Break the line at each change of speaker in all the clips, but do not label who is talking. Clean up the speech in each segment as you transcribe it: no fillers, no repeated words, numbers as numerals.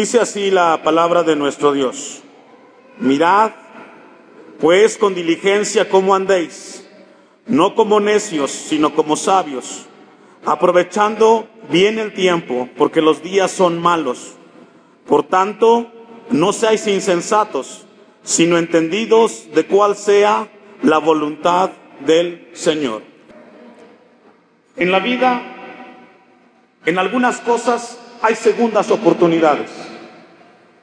Dice así la palabra de nuestro Dios: mirad, pues, con diligencia cómo andéis, no como necios, sino como sabios, aprovechando bien el tiempo, porque los días son malos. Por tanto, no seáis insensatos, sino entendidos de cuál sea la voluntad del Señor. En la vida, en algunas cosas hay segundas oportunidades.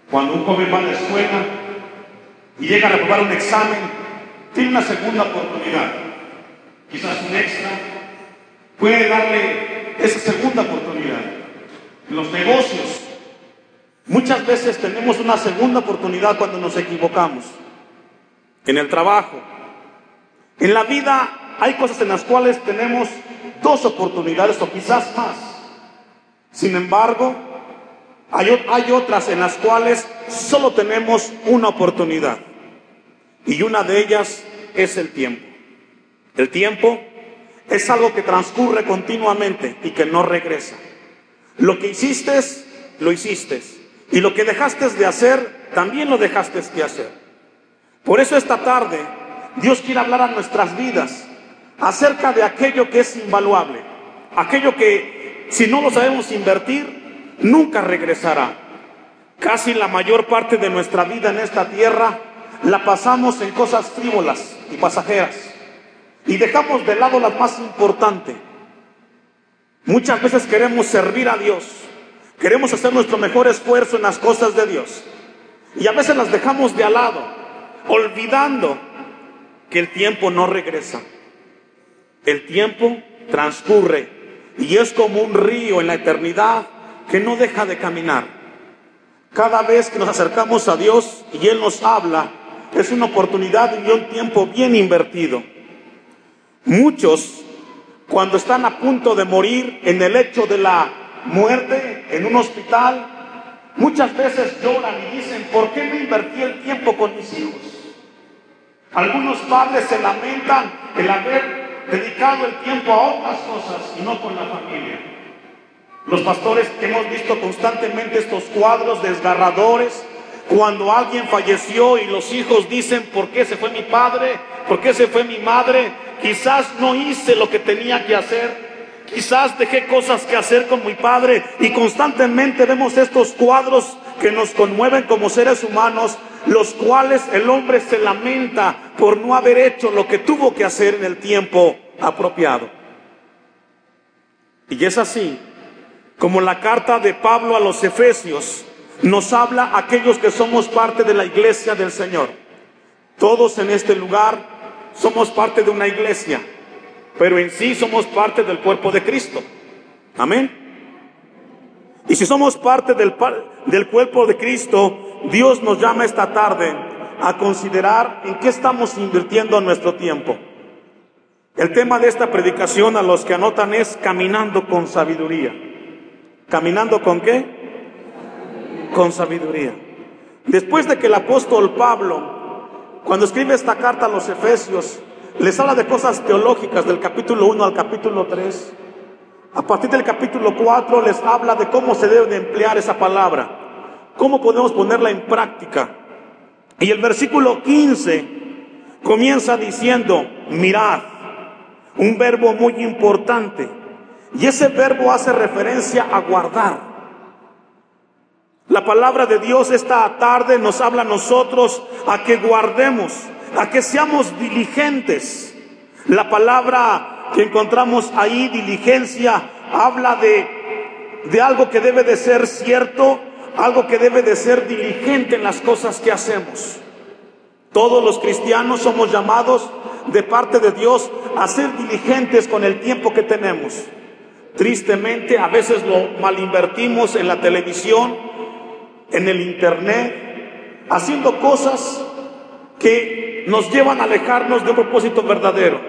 Cuando un joven va a la escuela y llega a reprobar un examen, tiene una segunda oportunidad. Quizás un extra puede darle esa segunda oportunidad. En los negocios, muchas veces tenemos una segunda oportunidad cuando nos equivocamos. En el trabajo, en la vida, hay cosas en las cuales tenemos dos oportunidades o quizás más. Sin embargo, hay otras en las cuales solo tenemos una oportunidad. Y una de ellas es el tiempo. El tiempo es algo que transcurre continuamente y que no regresa. Lo que hiciste, lo hiciste. Y lo que dejaste de hacer, también lo dejaste de hacer. Por eso esta tarde, Dios quiere hablar a nuestras vidas acerca de aquello que es invaluable. Aquello que, si no lo sabemos invertir, nunca regresará. Casi la mayor parte de nuestra vida en esta tierra la pasamos en cosas frívolas y pasajeras. Y dejamos de lado las más importantes. Muchas veces queremos servir a Dios. Queremos hacer nuestro mejor esfuerzo en las cosas de Dios. Y a veces las dejamos de lado, olvidando que el tiempo no regresa. El tiempo transcurre y es como un río en la eternidad que no deja de caminar. Cada vez que nos acercamos a Dios y Él nos habla, es una oportunidad y un tiempo bien invertido. Muchos, cuando están a punto de morir en el lecho de la muerte, en un hospital, muchas veces lloran y dicen: ¿por qué no invertí el tiempo con mis hijos? Algunos padres se lamentan el haber dedicado el tiempo a otras cosas y no con la familia. Los pastores hemos visto constantemente estos cuadros desgarradores cuando alguien falleció y los hijos dicen: ¿por qué se fue mi padre? ¿Por qué se fue mi madre? Quizás no hice lo que tenía que hacer, quizás dejé cosas que hacer con mi padre, y constantemente vemos estos cuadros que nos conmueven como seres humanos, los cuales el hombre se lamenta por no haber hecho lo que tuvo que hacer en el tiempo apropiado. Y es así como la carta de Pablo a los Efesios nos habla a aquellos que somos parte de la iglesia del Señor. Todos en este lugar somos parte de una iglesia, pero en sí somos parte del cuerpo de Cristo. Amén. Y si somos parte del cuerpo de Cristo, Dios nos llama esta tarde a considerar en qué estamos invirtiendo nuestro tiempo. El tema de esta predicación, a los que anotan, es caminando con sabiduría. ¿Caminando con qué? Con sabiduría. Después de que el apóstol Pablo, cuando escribe esta carta a los Efesios, les habla de cosas teológicas del capítulo 1 al capítulo 3. A partir del capítulo 4 les habla de cómo se debe de emplear esa palabra, cómo podemos ponerla en práctica. Y el versículo 15 comienza diciendo: mirad, un verbo muy importante. Y ese verbo hace referencia a guardar. La palabra de Dios esta tarde nos habla a nosotros a que guardemos, a que seamos diligentes. La palabra que encontramos ahí, diligencia, habla de algo que debe de ser cierto, algo que debe de ser diligente en las cosas que hacemos. Todos los cristianos somos llamados de parte de Dios a ser diligentes con el tiempo que tenemos. Tristemente, a veces lo malinvertimos en la televisión, en el internet, haciendo cosas que nos llevan a alejarnos de un propósito verdadero.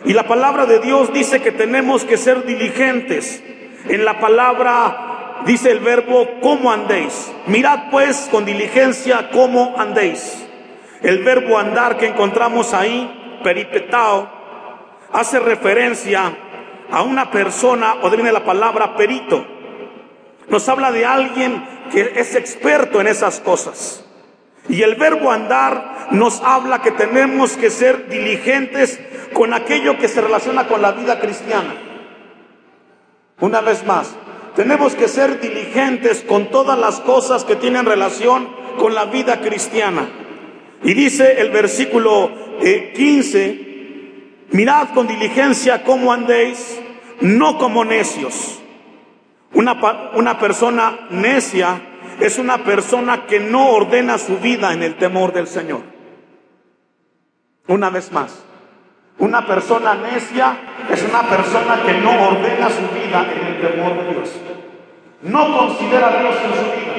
Y la palabra de Dios dice que tenemos que ser diligentes. En la palabra dice el verbo cómo andéis. Mirad pues con diligencia cómo andéis. El verbo andar que encontramos ahí, peripetao, hace referencia a una persona, o viene la palabra perito. Nos habla de alguien que es experto en esas cosas. Y el verbo andar nos habla que tenemos que ser diligentes con aquello que se relaciona con la vida cristiana. Una vez más, tenemos que ser diligentes con todas las cosas que tienen relación con la vida cristiana. Y dice el versículo 15, mirad con diligencia cómo andéis, no como necios. Una persona necia es una persona que no ordena su vida en el temor del Señor. Una vez más, una persona necia es una persona que no ordena su vida en el temor de Dios. No considera a Dios en su vida.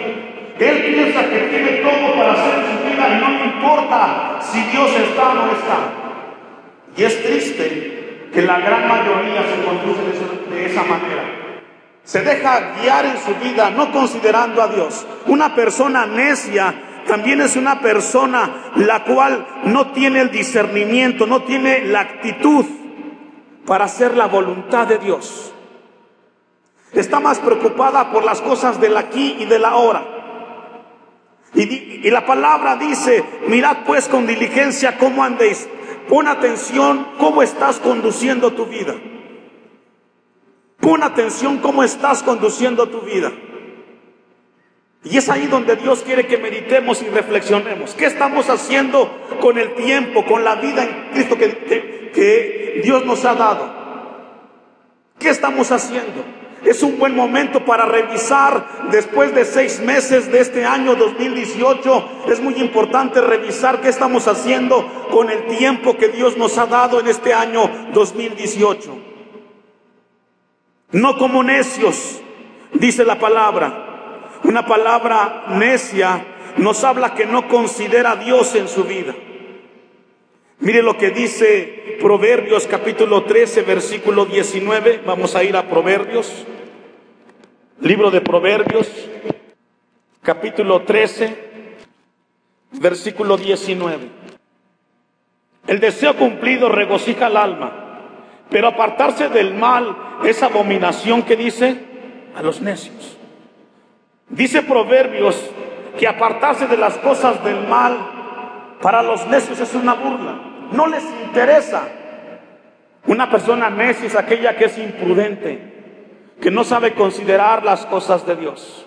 Él piensa que tiene todo para hacer su vida y no le importa si Dios está o no está. Y es triste que la gran mayoría se conduce de esa manera. Se deja guiar en su vida no considerando a Dios. Una persona necia también es una persona la cual no tiene el discernimiento, no tiene la actitud para hacer la voluntad de Dios. Está más preocupada por las cosas del aquí y del ahora. Y la palabra dice, mirad pues con diligencia cómo andéis. Pon atención cómo estás conduciendo tu vida. Pon atención cómo estás conduciendo tu vida. Y es ahí donde Dios quiere que meditemos y reflexionemos. ¿Qué estamos haciendo con el tiempo, con la vida en Cristo que Dios nos ha dado? ¿Qué estamos haciendo? Es un buen momento para revisar. Después de 6 meses de este año 2018, es muy importante revisar qué estamos haciendo con el tiempo que Dios nos ha dado en este año 2018. No como necios, dice la palabra. Una palabra necia nos habla que no considera a Dios en su vida. Mire lo que dice Proverbios capítulo 13, versículo 19. Vamos a ir a Proverbios. Libro de Proverbios, capítulo 13, versículo 19. El deseo cumplido regocija al alma, pero apartarse del mal es abominación, que dice, a los necios. Dice Proverbios que apartarse de las cosas del mal para los necios es una burla. No les interesa. Una persona necia es aquella que es imprudente, que no sabe considerar las cosas de Dios.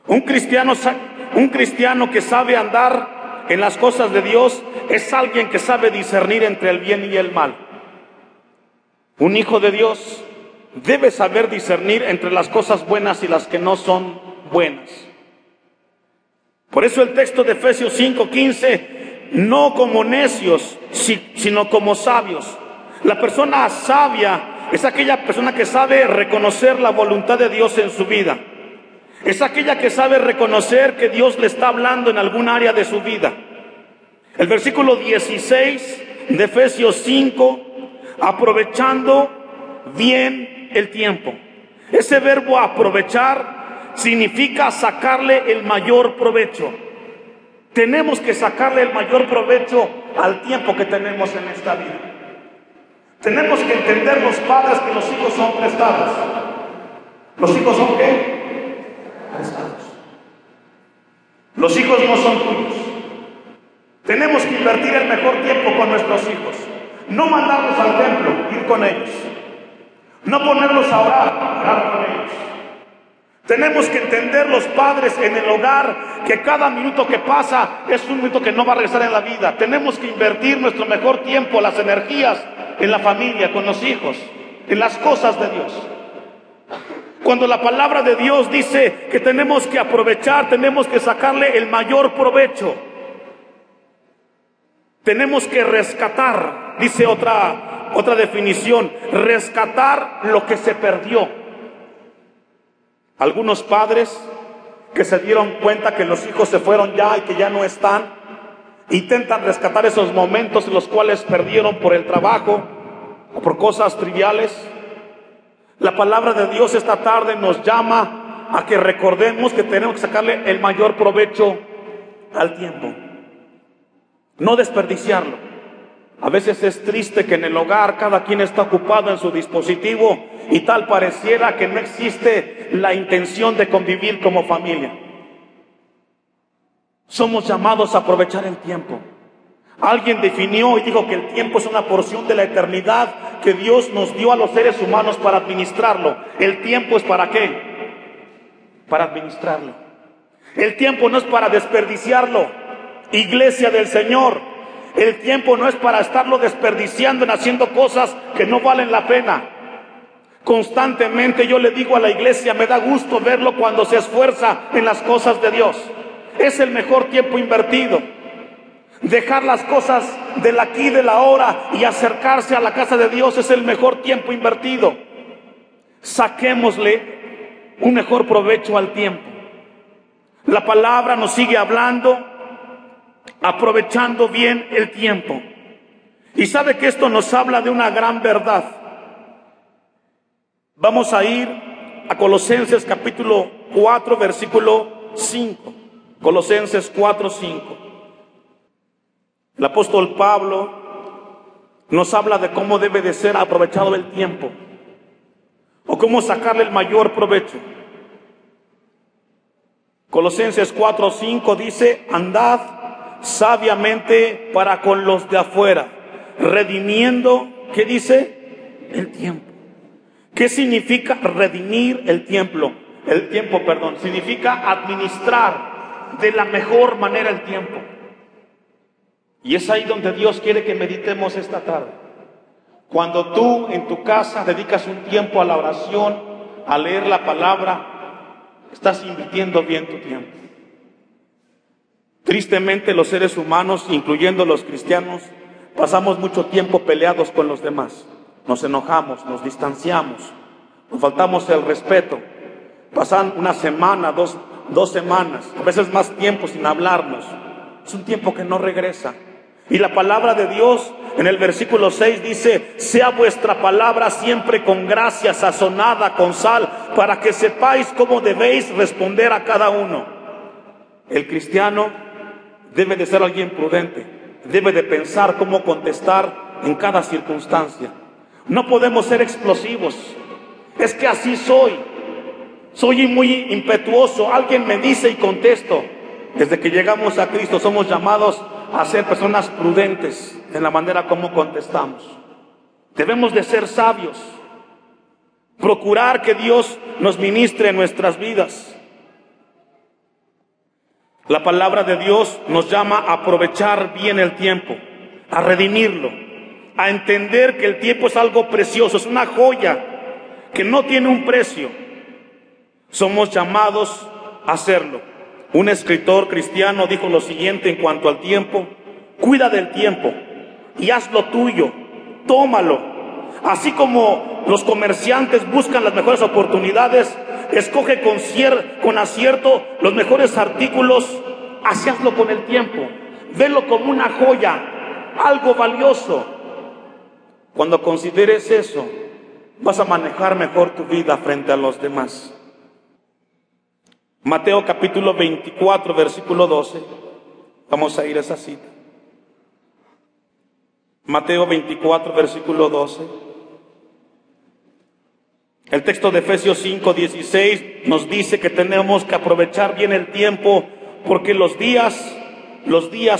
Un cristiano que sabe andar en las cosas de Dios es alguien que sabe discernir entre el bien y el mal. Un hijo de Dios debe saber discernir entre las cosas buenas y las que no son buenas. Por eso el texto de Efesios 5:15, no como necios, sino como sabios. La persona sabia es aquella persona que sabe reconocer la voluntad de Dios en su vida. Es aquella que sabe reconocer que Dios le está hablando en algún área de su vida. El versículo 16 de Efesios 5, aprovechando bien el tiempo. Ese verbo aprovechar significa sacarle el mayor provecho. Tenemos que sacarle el mayor provecho al tiempo que tenemos en esta vida. Tenemos que entender los padres que los hijos son prestados. ¿Los hijos son qué? Prestados. Los hijos no son tuyos. Tenemos que invertir el mejor tiempo con nuestros hijos. No mandarlos al templo, ir con ellos. No ponerlos a orar con ellos. Tenemos que entender los padres en el hogar que cada minuto que pasa es un minuto que no va a regresar en la vida. Tenemos que invertir nuestro mejor tiempo, las energías en la familia, con los hijos, en las cosas de Dios. Cuando la palabra de Dios dice que tenemos que aprovechar, tenemos que sacarle el mayor provecho. Tenemos que rescatar, dice otra definición, rescatar lo que se perdió. Algunos padres que se dieron cuenta que los hijos se fueron ya y que ya no están, intentan rescatar esos momentos en los cuales perdieron por el trabajo o por cosas triviales. La palabra de Dios esta tarde nos llama a que recordemos que tenemos que sacarle el mayor provecho al tiempo. No desperdiciarlo. A veces es triste que en el hogar cada quien está ocupado en su dispositivo y tal pareciera que no existe la intención de convivir como familia. Somos llamados a aprovechar el tiempo. Alguien definió y dijo que el tiempo es una porción de la eternidad que Dios nos dio a los seres humanos para administrarlo. ¿El tiempo es para qué? Para administrarlo. El tiempo no es para desperdiciarlo. Iglesia del Señor, el tiempo no es para estarlo desperdiciando en haciendo cosas que no valen la pena. Constantemente yo le digo a la iglesia, me da gusto verlo cuando se esfuerza en las cosas de Dios. Es el mejor tiempo invertido. Dejar las cosas del aquí y del ahora y acercarse a la casa de Dios es el mejor tiempo invertido. Saquémosle un mejor provecho al tiempo. La palabra nos sigue hablando, aprovechando bien el tiempo. Y sabe que esto nos habla de una gran verdad. Vamos a ir a Colosenses capítulo 4, versículo 5. Colosenses 4, 5. El apóstol Pablo nos habla de cómo debe de ser aprovechado el tiempo, o cómo sacarle el mayor provecho. Colosenses 4, 5 dice: andad sabiamente para con los de afuera, redimiendo, ¿qué dice? El tiempo. ¿Qué significa redimir el tiempo? Significa administrar de la mejor manera el tiempo. Y es ahí donde Dios quiere que meditemos esta tarde. Cuando tú en tu casa dedicas un tiempo a la oración, a leer la palabra, estás invirtiendo bien tu tiempo. Tristemente los seres humanos, incluyendo los cristianos, pasamos mucho tiempo peleados con los demás. Nos enojamos, nos distanciamos, nos faltamos el respeto. Pasan una semana, dos semanas, a veces más tiempo sin hablarnos. Es un tiempo que no regresa. Y la palabra de Dios en el versículo 6 dice: sea vuestra palabra siempre con gracia, sazonada con sal, para que sepáis cómo debéis responder a cada uno. El cristiano debe de ser alguien prudente, debe de pensar cómo contestar en cada circunstancia. No podemos ser explosivos. Es que así soy muy impetuoso, alguien me dice y contesto. Desde que llegamos a Cristo somos llamados a ser personas prudentes en la manera como contestamos. Debemos de ser sabios, procurar que Dios nos ministre en nuestras vidas. La palabra de Dios nos llama a aprovechar bien el tiempo, a redimirlo, a entender que el tiempo es algo precioso, es una joya que no tiene un precio. Somos llamados a hacerlo. Un escritor cristiano dijo lo siguiente en cuanto al tiempo: cuida del tiempo y haz lo tuyo, tómalo. Así como los comerciantes buscan las mejores oportunidades, escoge con acierto los mejores artículos, así hazlo con el tiempo. Velo como una joya, algo valioso. Cuando consideres eso, vas a manejar mejor tu vida frente a los demás. Mateo capítulo 24, versículo 12. Vamos a ir a esa cita. Mateo 24, versículo 12. El texto de Efesios 5, 16 nos dice que tenemos que aprovechar bien el tiempo porque los días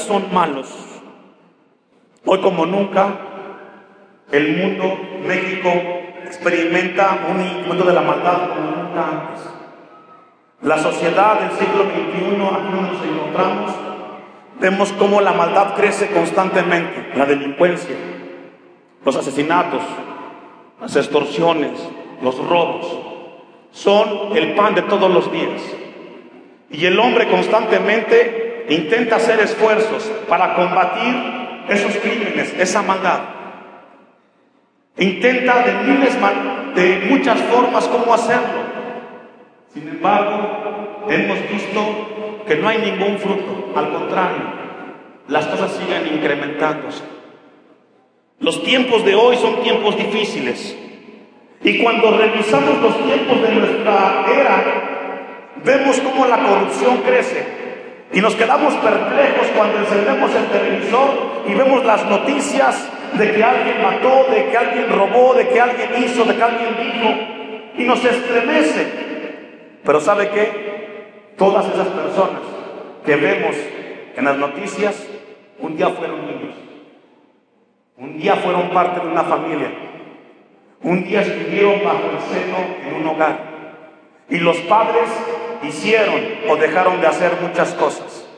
son malos. Hoy como nunca, el mundo, México, experimenta un incremento de la maldad como nunca antes. La sociedad del siglo XXI, aquí donde nos encontramos, vemos cómo la maldad crece constantemente. La delincuencia, los asesinatos, las extorsiones, los robos, son el pan de todos los días. Y el hombre constantemente intenta hacer esfuerzos para combatir esos crímenes, esa maldad. Intenta de muchas formas cómo hacerlo. Sin embargo, hemos visto que no hay ningún fruto. Al contrario, las cosas siguen incrementándose. Los tiempos de hoy son tiempos difíciles. Y cuando revisamos los tiempos de nuestra era, vemos cómo la corrupción crece. Y nos quedamos perplejos cuando encendemos el televisor y vemos las noticias de que alguien mató, de que alguien robó, de que alguien hizo, de que alguien dijo, y nos estremece. Pero ¿sabe qué? Todas esas personas que vemos en las noticias, un día fueron niños, un día fueron parte de una familia, un día estuvieron bajo el seno en un hogar, y los padres hicieron o dejaron de hacer muchas cosas.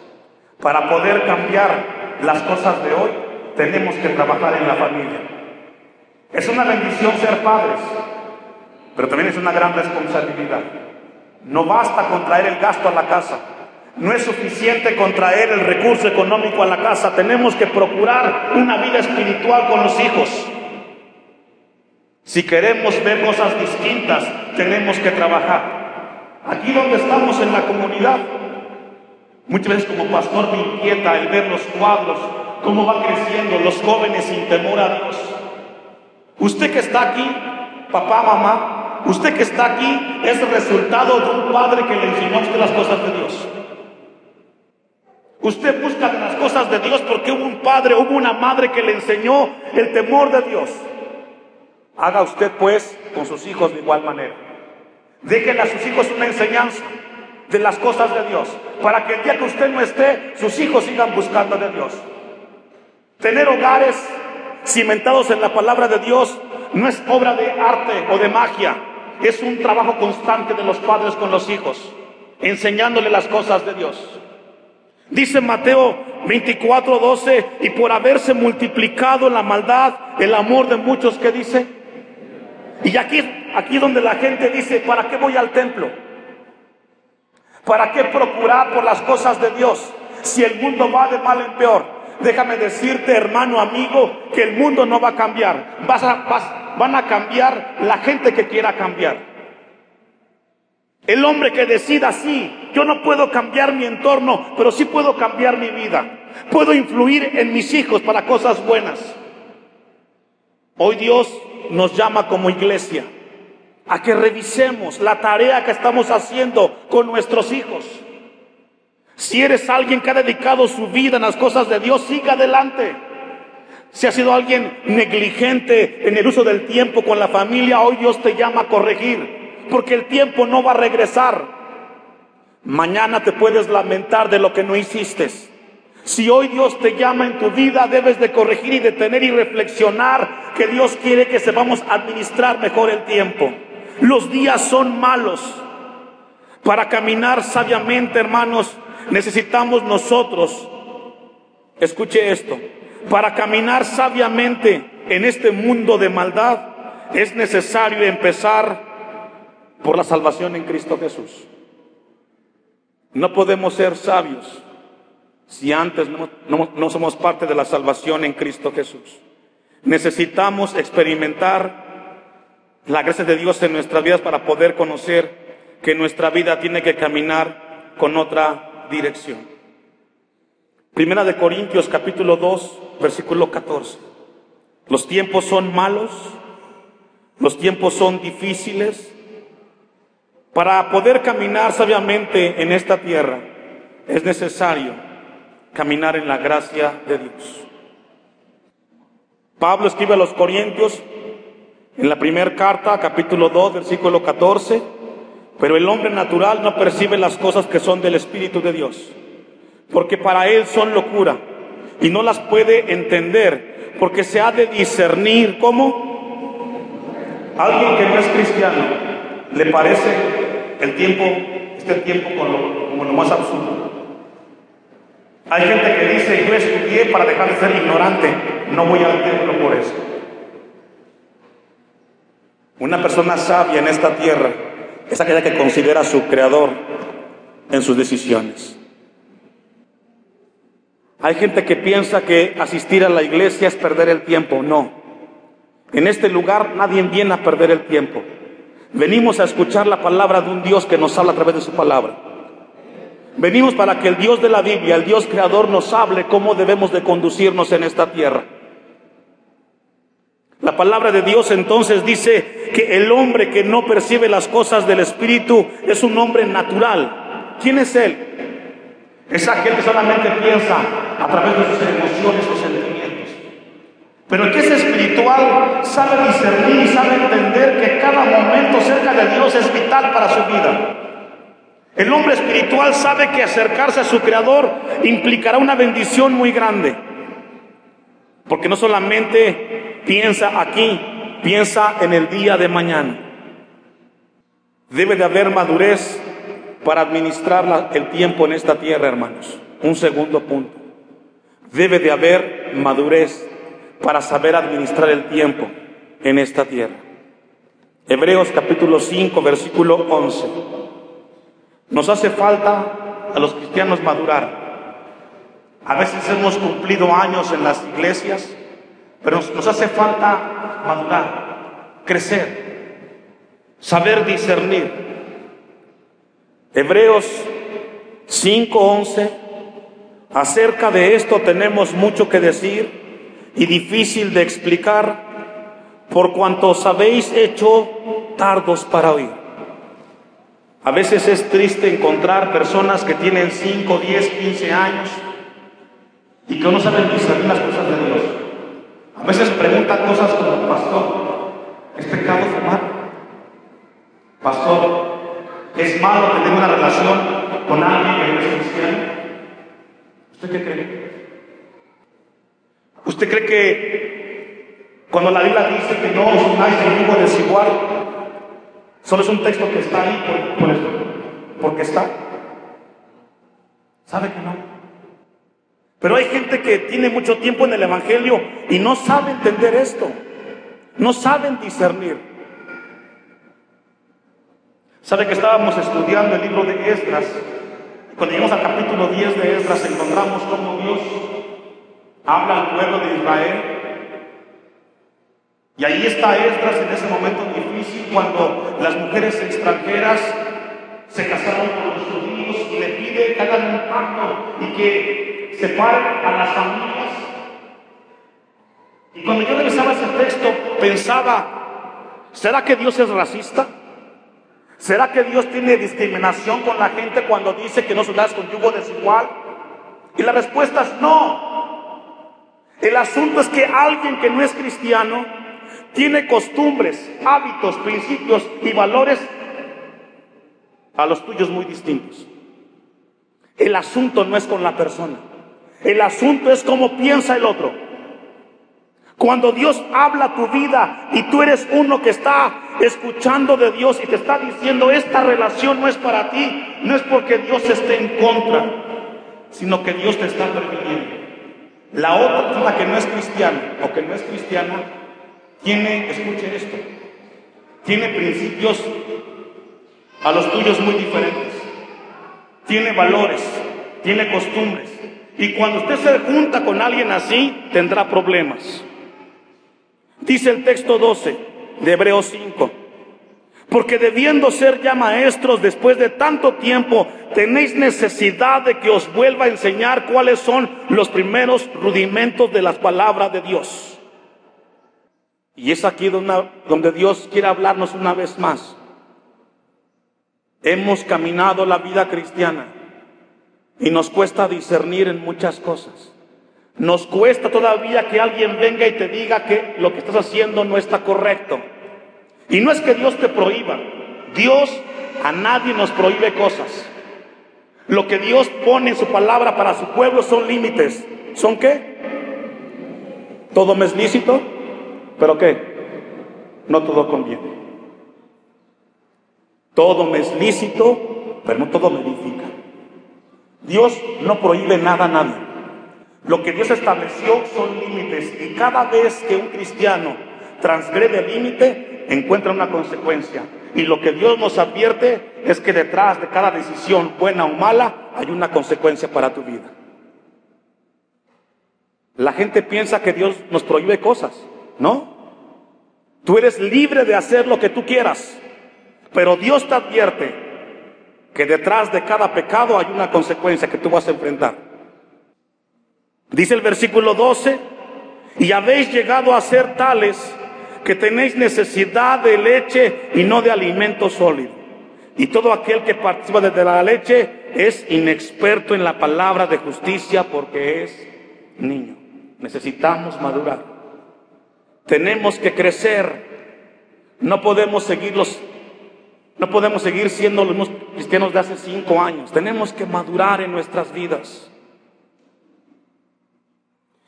Para poder cambiar las cosas de hoy, tenemos que trabajar en la familia. Es una bendición ser padres, pero también es una gran responsabilidad. No basta con traer el gasto a la casa, no es suficiente con traer el recurso económico a la casa. Tenemos que procurar una vida espiritual con los hijos. Si queremos ver cosas distintas, tenemos que trabajar. Aquí donde estamos en la comunidad, muchas veces como pastor me inquieta el ver los cuadros, cómo van creciendo los jóvenes sin temor a Dios. Usted que está aquí, papá, mamá, usted que está aquí es el resultado de un padre que le enseñó a usted las cosas de Dios. Usted busca las cosas de Dios porque hubo un padre, hubo una madre que le enseñó el temor de Dios. Haga usted pues con sus hijos de igual manera. Déjenle a sus hijos una enseñanza de las cosas de Dios, para que el día que usted no esté, sus hijos sigan buscando de Dios. Tener hogares cimentados en la palabra de Dios no es obra de arte o de magia, es un trabajo constante de los padres con los hijos, enseñándole las cosas de Dios. Dice Mateo 24:12, y por haberse multiplicado la maldad, el amor de muchos, ¿qué dice? Y aquí donde la gente dice, ¿para qué voy al templo? ¿Para qué procurar por las cosas de Dios si el mundo va de mal en peor? Déjame decirte, hermano, amigo, que el mundo no va a cambiar. Van a cambiar la gente que quiera cambiar. El hombre que decida, sí, yo no puedo cambiar mi entorno, pero sí puedo cambiar mi vida. Puedo influir en mis hijos para cosas buenas. Hoy Dios nos llama como iglesia a que revisemos la tarea que estamos haciendo con nuestros hijos. Si eres alguien que ha dedicado su vida en las cosas de Dios, siga adelante. Si has sido alguien negligente en el uso del tiempo con la familia, hoy Dios te llama a corregir, porque el tiempo no va a regresar. Mañana te puedes lamentar de lo que no hiciste. Si hoy Dios te llama en tu vida, debes de corregir y detener y reflexionar que Dios quiere que sepamos administrar mejor el tiempo. Los días son malos. Para caminar sabiamente, hermanos, necesitamos nosotros, escuche esto, para caminar sabiamente en este mundo de maldad, es necesario empezar por la salvación en Cristo Jesús. No podemos ser sabios si antes no somos parte de la salvación en Cristo Jesús. Necesitamos experimentar la gracia de Dios en nuestras vidas para poder conocer que nuestra vida tiene que caminar con otra dirección. Primera de Corintios capítulo 2, versículo 14. Los tiempos son malos, los tiempos son difíciles. Para poder caminar sabiamente en esta tierra, es necesario caminar en la gracia de Dios. Pablo escribe a los Corintios en la primera carta, capítulo 2, versículo 14, pero el hombre natural no percibe las cosas que son del Espíritu de Dios, porque para él son locura, y no las puede entender, porque se ha de discernir. ¿Cómo? Alguien que no es cristiano le parece este tiempo como lo más absurdo. Hay gente que dice, yo estudié para dejar de ser ignorante, no voy al templo por eso. Una persona sabia en esta tierra es aquella que considera a su Creador en sus decisiones. Hay gente que piensa que asistir a la iglesia es perder el tiempo. No. En este lugar nadie viene a perder el tiempo. Venimos a escuchar la palabra de un Dios que nos habla a través de su palabra. Venimos para que el Dios de la Biblia, el Dios creador, nos hable cómo debemos de conducirnos en esta tierra. La palabra de Dios entonces dice que el hombre que no percibe las cosas del Espíritu es un hombre natural. ¿Quién es él? Es aquel que solamente piensa a través de sus emociones o sentimientos. Pero el que es espiritual sabe discernir y sabe entender que cada momento cerca de Dios es vital para su vida. El hombre espiritual sabe que acercarse a su Creador implicará una bendición muy grande. Porque no solamente piensa aquí, piensa en el día de mañana. Debe de haber madurez para administrar el tiempo en esta tierra, hermanos. Un segundo punto. Debe de haber madurez para saber administrar el tiempo en esta tierra. Hebreos capítulo 5, versículo 11. Nos hace falta a los cristianos madurar. A veces hemos cumplido años en las iglesias, pero nos hace falta madurar, crecer, saber discernir. Hebreos 5:11. Acerca de esto tenemos mucho que decir y difícil de explicar, por cuanto os habéis hecho tardos para oír. A veces es triste encontrar personas que tienen 5, 10, 15 años y que no saben discernir las cosas de Dios. A veces preguntan cosas como: pastor, ¿es pecado fumar? Pastor, ¿es malo tener una relación con alguien que no es cristiano? ¿Usted qué cree? ¿Usted cree que cuando la Biblia dice que no os unáis en yugo desigual, solo es un texto que está ahí porque está? ¿Sabe que no? Pero hay gente que tiene mucho tiempo en el Evangelio y no sabe entender esto. No saben discernir. ¿Sabe que estábamos estudiando el libro de Esdras? Cuando llegamos al capítulo 10 de Esdras, encontramos cómo Dios habla al pueblo de Israel. Y ahí está Esdras en ese momento difícil, cuando las mujeres extranjeras se casaron con los judíos y le pide que hagan un pacto y que separen a las familias. Y cuando yo revisaba ese texto, pensaba: ¿será que Dios es racista? ¿Será que Dios tiene discriminación con la gente cuando dice que no se unáis con yugo desigual? Y la respuesta es no. El asunto es que alguien que no es cristiano tiene costumbres, hábitos, principios y valores a los tuyos muy distintos. El asunto no es con la persona. El asunto es cómo piensa el otro. Cuando Dios habla a tu vida y tú eres uno que está escuchando de Dios y te está diciendo: esta relación no es para ti, no es porque Dios esté en contra, sino que Dios te está previniendo. La otra persona que no es cristiana o que no es cristiano tiene, escuche esto, tiene principios a los tuyos muy diferentes, tiene valores, tiene costumbres, y cuando usted se junta con alguien así, tendrá problemas. Dice el texto 12 de Hebreos 5: porque debiendo ser ya maestros después de tanto tiempo, tenéis necesidad de que os vuelva a enseñar cuáles son los primeros rudimentos de las palabras de Dios. Y es aquí donde Dios quiere hablarnos una vez más. Hemos caminado la vida cristiana y nos cuesta discernir en muchas cosas. Nos cuesta todavía que alguien venga y te diga que lo que estás haciendo no está correcto. Y no es que Dios te prohíba. Dios a nadie nos prohíbe cosas. Lo que Dios pone en su palabra para su pueblo son límites. ¿Son qué? Todo me es lícito, pero ¿qué? No todo conviene. Todo me es lícito, pero no todo me edifica. Dios no prohíbe nada a nadie. Lo que Dios estableció son límites, y cada vez que un cristiano transgrede el límite, encuentra una consecuencia. Y lo que Dios nos advierte es que detrás de cada decisión, buena o mala, hay una consecuencia para tu vida. La gente piensa que Dios nos prohíbe cosas, ¿no? Tú eres libre de hacer lo que tú quieras, pero Dios te advierte que detrás de cada pecado hay una consecuencia que tú vas a enfrentar. Dice el versículo 12: y habéis llegado a ser tales que tenéis necesidad de leche y no de alimento sólido. Y todo aquel que participa de la leche es inexperto en la palabra de justicia, porque es niño. Necesitamos madurar. Tenemos que crecer. No podemos seguir siendo los mismos cristianos de hace 5 años. Tenemos que madurar en nuestras vidas.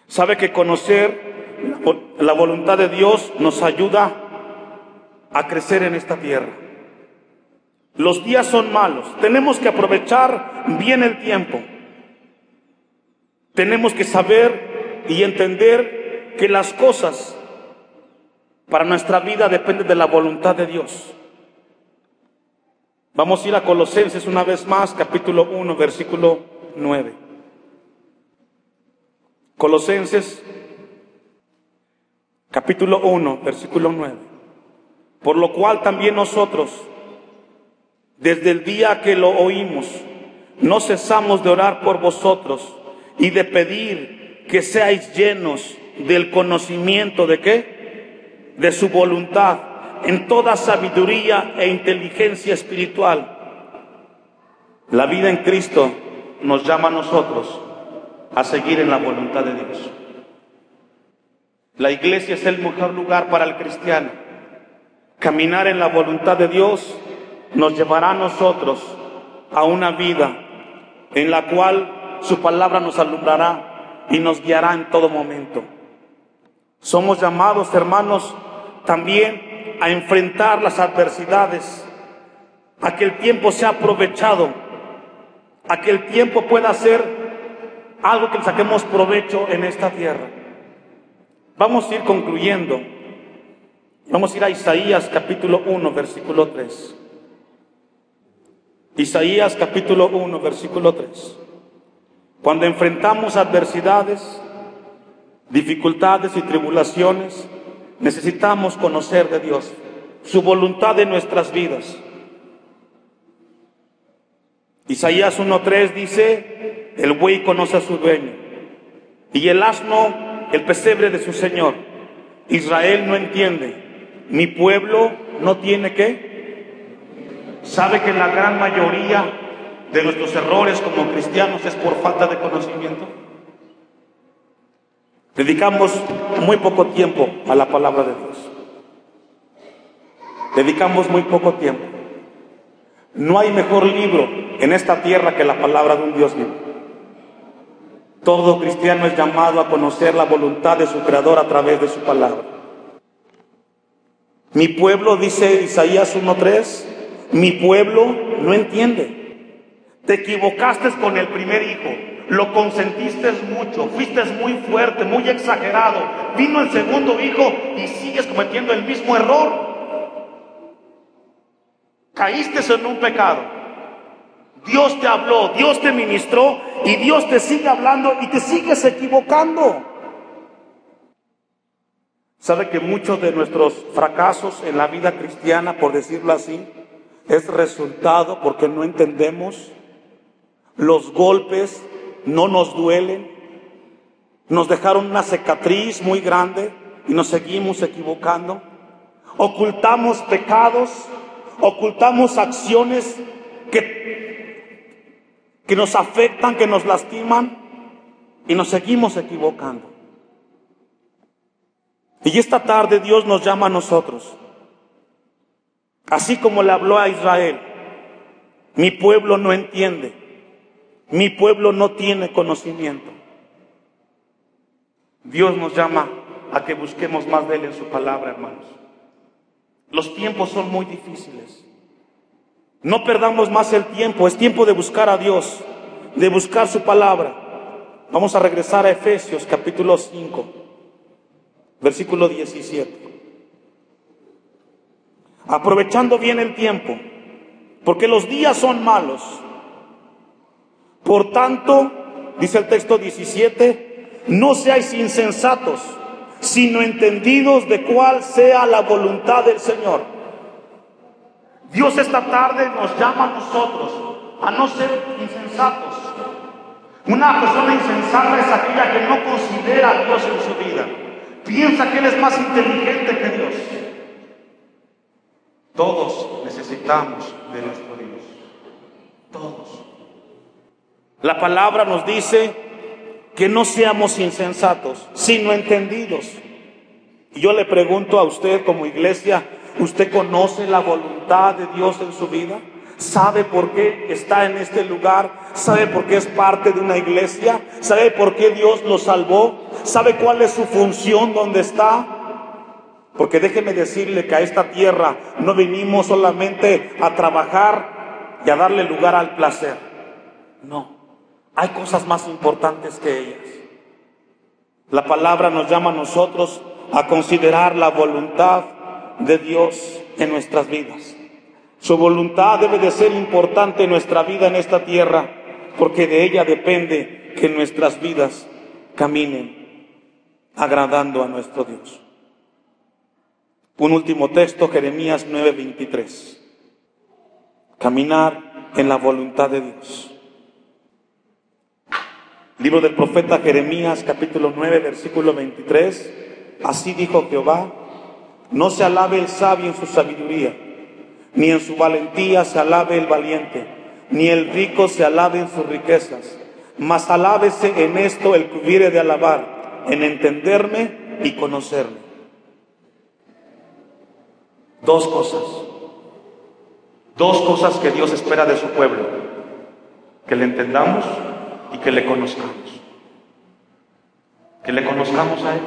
Sabe que conocer la voluntad de Dios nos ayuda a crecer en esta tierra. Los días son malos. Tenemos que aprovechar bien el tiempo. Tenemos que saber y entender que las cosas para nuestra vida dependen de la voluntad de Dios. Vamos a ir a Colosenses una vez más, capítulo 1, versículo 9. Colosenses, capítulo 1, versículo 9. Por lo cual también nosotros, desde el día que lo oímos, no cesamos de orar por vosotros y de pedir que seáis llenos del conocimiento de ¿qué? De su voluntad, en toda sabiduría e inteligencia espiritual. La vida en Cristo nos llama a nosotros a seguir en la voluntad de Dios. La iglesia es el mejor lugar para el cristiano. Caminar en la voluntad de Dios nos llevará a nosotros a una vida en la cual su palabra nos alumbrará y nos guiará en todo momento. Somos llamados, hermanos, también a enfrentar las adversidades, a que el tiempo sea aprovechado, a que el tiempo pueda ser algo que le saquemos provecho en esta tierra. Vamos a ir concluyendo. Vamos a ir a Isaías capítulo 1, versículo 3. Isaías capítulo 1, versículo 3. Cuando enfrentamos adversidades, dificultades y tribulaciones, necesitamos conocer de Dios, su voluntad en nuestras vidas. Isaías 1:3 dice: el buey conoce a su dueño, y el asno el pesebre de su señor. Israel no entiende, mi pueblo no tiene ¿qué? ¿Sabe que la gran mayoría de nuestros errores como cristianos es por falta de conocimiento? Dedicamos muy poco tiempo a la palabra de Dios. Dedicamos muy poco tiempo. No hay mejor libro en esta tierra que la palabra de un Dios vivo. Todo cristiano es llamado a conocer la voluntad de su Creador a través de su palabra. Mi pueblo, dice Isaías 1:3, mi pueblo no entiende. Te equivocaste con el primer hijo. Lo consentiste mucho, fuiste muy fuerte, muy exagerado. Vino el segundo hijo y sigues cometiendo el mismo error. Caíste en un pecado. Dios te habló, Dios te ministró y Dios te sigue hablando y te sigues equivocando. ¿Sabe que muchos de nuestros fracasos en la vida cristiana, por decirlo así, es resultado porque no entendemos? Los golpes no nos duelen, nos dejaron una cicatriz muy grande y nos seguimos equivocando. Ocultamos pecados, ocultamos acciones que nos afectan, que nos lastiman y nos seguimos equivocando. Y esta tarde Dios nos llama a nosotros, así como le habló a Israel: mi pueblo no entiende. Mi pueblo no tiene conocimiento. Dios nos llama a que busquemos más de Él en su palabra, hermanos. Los tiempos son muy difíciles. No perdamos más el tiempo. Es tiempo de buscar a Dios, de buscar su palabra. Vamos a regresar a Efesios capítulo 5, versículo 17. Aprovechando bien el tiempo, porque los días son malos. Por tanto, dice el texto 17, no seáis insensatos, sino entendidos de cuál sea la voluntad del Señor. Dios esta tarde nos llama a nosotros a no ser insensatos. Una persona insensata es aquella que no considera a Dios en su vida. Piensa que Él es más inteligente que Dios. Todos necesitamos de nuestro Dios. Todos. La palabra nos dice que no seamos insensatos, sino entendidos. Y yo le pregunto a usted como iglesia, ¿usted conoce la voluntad de Dios en su vida? ¿Sabe por qué está en este lugar? ¿Sabe por qué es parte de una iglesia? ¿Sabe por qué Dios lo salvó? ¿Sabe cuál es su función donde está? Porque déjeme decirle que a esta tierra no vinimos solamente a trabajar y a darle lugar al placer. No, hay cosas más importantes que ellas. La palabra nos llama a nosotros a considerar la voluntad de Dios en nuestras vidas. Su voluntad debe de ser importante en nuestra vida en esta tierra, porque de ella depende que nuestras vidas caminen agradando a nuestro Dios. Un último texto, Jeremías 9:23. Caminar en la voluntad de Dios. Libro del profeta Jeremías, capítulo 9, versículo 23. Así dijo Jehová: no se alabe el sabio en su sabiduría, ni en su valentía se alabe el valiente, ni el rico se alabe en sus riquezas, mas alábese en esto el que hubiere de alabar, en entenderme y conocerme. Dos cosas que Dios espera de su pueblo: que le entendamos y que le conozcamos. Que le conozcamos a Él.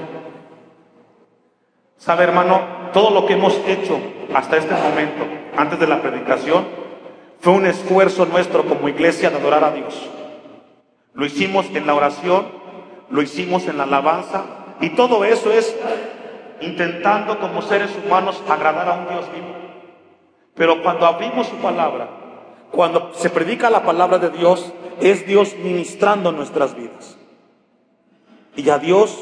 ¿Sabe, hermano? Todo lo que hemos hecho hasta este momento, antes de la predicación, fue un esfuerzo nuestro como iglesia de adorar a Dios. Lo hicimos en la oración, lo hicimos en la alabanza, y todo eso es intentando como seres humanos agradar a un Dios vivo. Pero cuando abrimos su palabra, cuando se predica la palabra de Dios, es Dios ministrando nuestras vidas. Y a Dios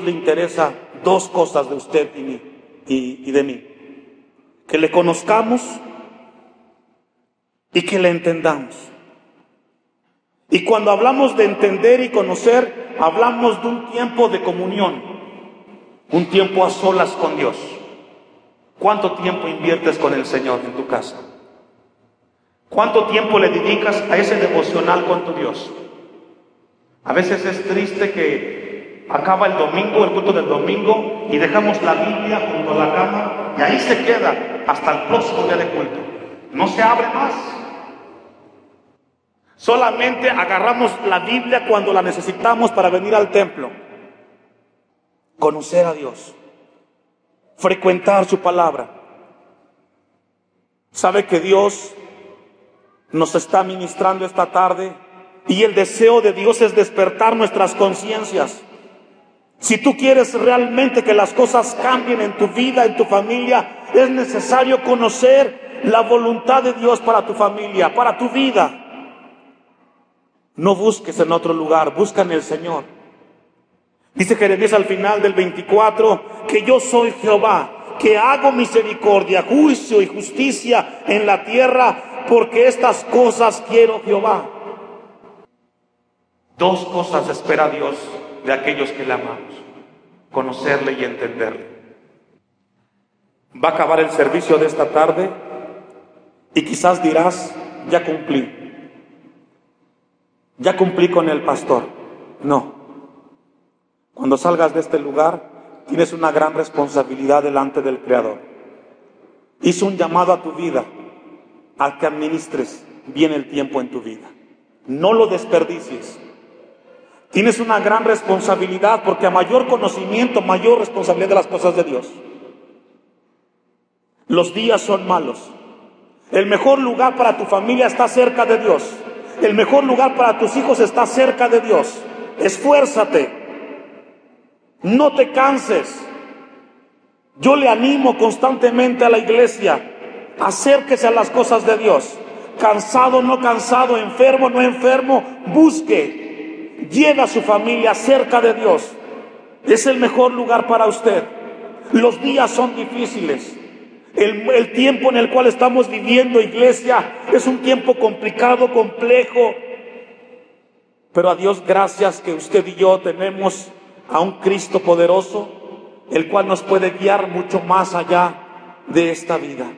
le interesa dos cosas de usted y de mí: que le conozcamos y que le entendamos. Y cuando hablamos de entender y conocer, hablamos de un tiempo de comunión, un tiempo a solas con Dios. ¿Cuánto tiempo inviertes con el Señor en tu casa? ¿Cuánto tiempo le dedicas a ese devocional con tu Dios? A veces es triste que acaba el domingo, el culto del domingo, y dejamos la Biblia junto a la cama, y ahí se queda hasta el próximo día de culto. No se abre más. Solamente agarramos la Biblia cuando la necesitamos para venir al templo. Conocer a Dios, frecuentar su palabra. ¿Sabe que Dios nos está ministrando esta tarde? Y el deseo de Dios es despertar nuestras conciencias. Si tú quieres realmente que las cosas cambien en tu vida, en tu familia, es necesario conocer la voluntad de Dios para tu familia, para tu vida. No busques en otro lugar, busca en el Señor. Dice Jeremías al final del 24, que yo soy Jehová, que hago misericordia, juicio y justicia en la tierra, porque estas cosas quiero Jehová. Dos cosas espera Dios de aquellos que le amamos: conocerle y entenderle. Va a acabar el servicio de esta tarde y quizás dirás: ya cumplí con el pastor. No. Cuando salgas de este lugar, tienes una gran responsabilidad delante del Creador. Hizo un llamado a tu vida, a que administres bien el tiempo en tu vida. No lo desperdicies. Tienes una gran responsabilidad, porque a mayor conocimiento, mayor responsabilidad de las cosas de Dios. Los días son malos. El mejor lugar para tu familia está cerca de Dios. El mejor lugar para tus hijos está cerca de Dios. Esfuérzate. No te canses. Yo le animo constantemente a la iglesia: acérquese a las cosas de Dios. Cansado, no cansado, enfermo, no enfermo, busque. Lleve a su familia cerca de Dios. Es el mejor lugar para usted. Los días son difíciles. El tiempo en el cual estamos viviendo, iglesia, es un tiempo complicado, complejo. Pero a Dios gracias que usted y yo tenemos a un Cristo poderoso, el cual nos puede guiar mucho más allá de esta vida.